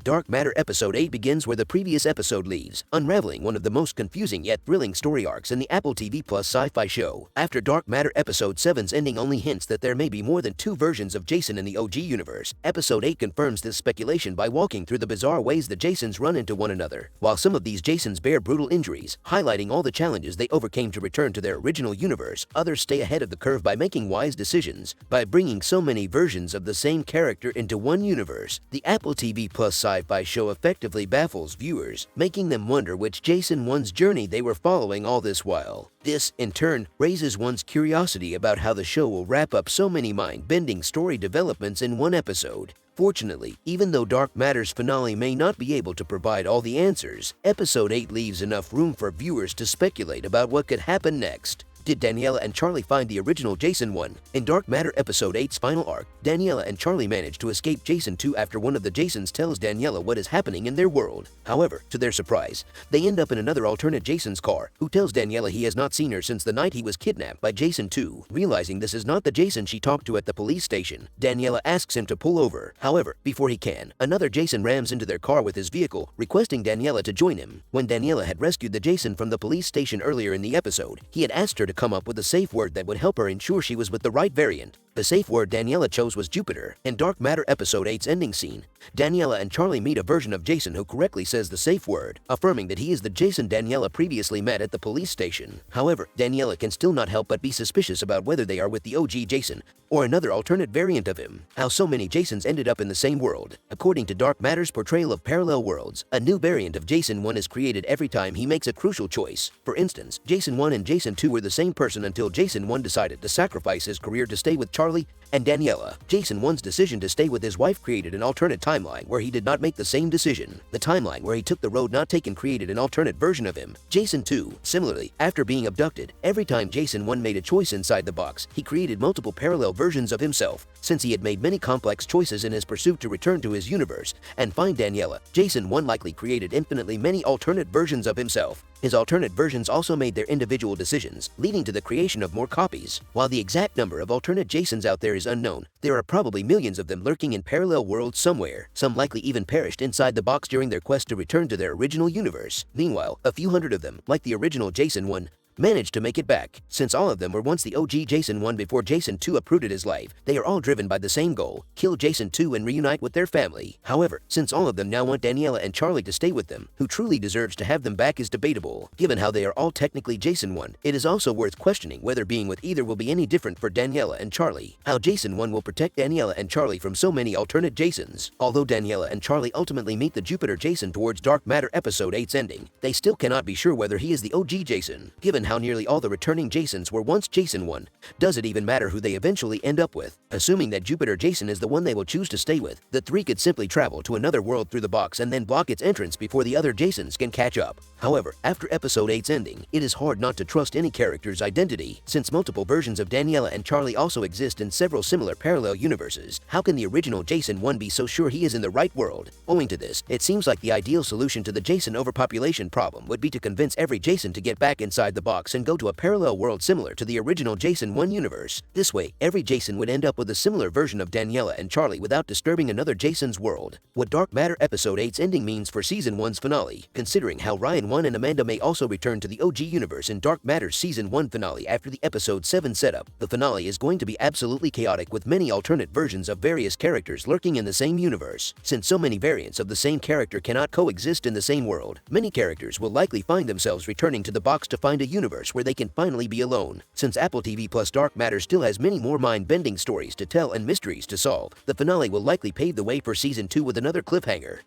Dark Matter Episode 8 begins where the previous episode leaves, unraveling one of the most confusing yet thrilling story arcs in the Apple TV Plus sci-fi show. After Dark Matter Episode 7's ending only hints that there may be more than two versions of Jason in the OG universe, Episode 8 confirms this speculation by walking through the bizarre ways the Jasons run into one another. While some of these Jasons bear brutal injuries, highlighting all the challenges they overcame to return to their original universe, others stay ahead of the curve by making wise decisions. By bringing so many versions of the same character into one universe, the Apple TV Plus sci-fi show effectively baffles viewers, making them wonder which Jason1's journey they were following all this while. This, in turn, raises one's curiosity about how the show will wrap up so many mind-bending story developments in one episode. Fortunately, even though Dark Matter's finale may not be able to provide all the answers, Episode 8 leaves enough room for viewers to speculate about what could happen next. Did Daniela and Charlie find the original Jason1? In Dark Matter Episode 8's final arc, Daniela and Charlie manage to escape Jason2 after one of the Jasons tells Daniela what is happening in their world. However, to their surprise, they end up in another alternate Jason's car, who tells Daniela he has not seen her since the night he was kidnapped by Jason2. Realizing this is not the Jason she talked to at the police station, Daniela asks him to pull over. However, before he can, another Jason rams into their car with his vehicle, requesting Daniela to join him. When Daniela had rescued the Jason from the police station earlier in the episode, he had asked her to come up with a safe word that would help her ensure she was with the right variant. The safe word Daniela chose was Jupiter. In Dark Matter Episode 8's ending scene, Daniela and Charlie meet a version of Jason who correctly says the safe word, affirming that he is the Jason Daniela previously met at the police station. However, Daniela can still not help but be suspicious about whether they are with the OG Jason or another alternate variant of him. How so many Jasons ended up in the same world. According to Dark Matter's portrayal of parallel worlds, a new variant of Jason1 is created every time he makes a crucial choice. For instance, Jason1 and Jason2 were the same person until Jason1 decided to sacrifice his career to stay with Charlie and Daniela. Jason1's decision to stay with his wife created an alternate timeline where he did not make the same decision. The timeline where he took the road not taken created an alternate version of him, Jason2. Similarly, after being abducted, every time Jason1 made a choice inside the box, he created multiple parallel versions of himself. Since he had made many complex choices in his pursuit to return to his universe and find Daniela, Jason1 likely created infinitely many alternate versions of himself. His alternate versions also made their individual decisions, leading to the creation of more copies. While the exact number of alternate Jasons out there is unknown, there are probably millions of them lurking in parallel worlds somewhere. Some likely even perished inside the box during their quest to return to their original universe. Meanwhile, a few hundred of them, like the original Jason1, managed to make it back. Since all of them were once the OG Jason1 before Jason2 uprooted his life, they are all driven by the same goal: kill Jason2 and reunite with their family. However, since all of them now want Daniela and Charlie to stay with them, who truly deserves to have them back is debatable. Given how they are all technically Jason1, it is also worth questioning whether being with either will be any different for Daniela and Charlie. How Jason1 will protect Daniela and Charlie from so many alternate Jasons. Although Daniela and Charlie ultimately meet the Jupiter Jason towards Dark Matter Episode 8's ending, they still cannot be sure whether he is the OG Jason. Given how nearly all the returning Jasons were once Jason1, does it even matter who they eventually end up with? Assuming that Jupiter Jason is the one they will choose to stay with, the three could simply travel to another world through the box and then block its entrance before the other Jasons can catch up. However, after Episode 8's ending, it is hard not to trust any character's identity. Since multiple versions of Daniela and Charlie also exist in several similar parallel universes, how can the original Jason1 be so sure he is in the right world? Owing to this, it seems like the ideal solution to the Jason overpopulation problem would be to convince every Jason to get back inside the box and go to a parallel world similar to the original Jason1 universe. This way, every Jason would end up with a similar version of Daniela and Charlie without disturbing another Jason's world. What Dark Matter Episode 8's ending means for Season 1's finale, considering how Ryan 1 and Amanda may also return to the OG universe in Dark Matter's Season 1 finale after the Episode 7 setup. The finale is going to be absolutely chaotic with many alternate versions of various characters lurking in the same universe. Since so many variants of the same character cannot coexist in the same world, many characters will likely find themselves returning to the box to find a universe where they can finally be alone. Since Apple TV Plus Dark Matter still has many more mind-bending stories to tell and mysteries to solve, the finale will likely pave the way for Season 2 with another cliffhanger.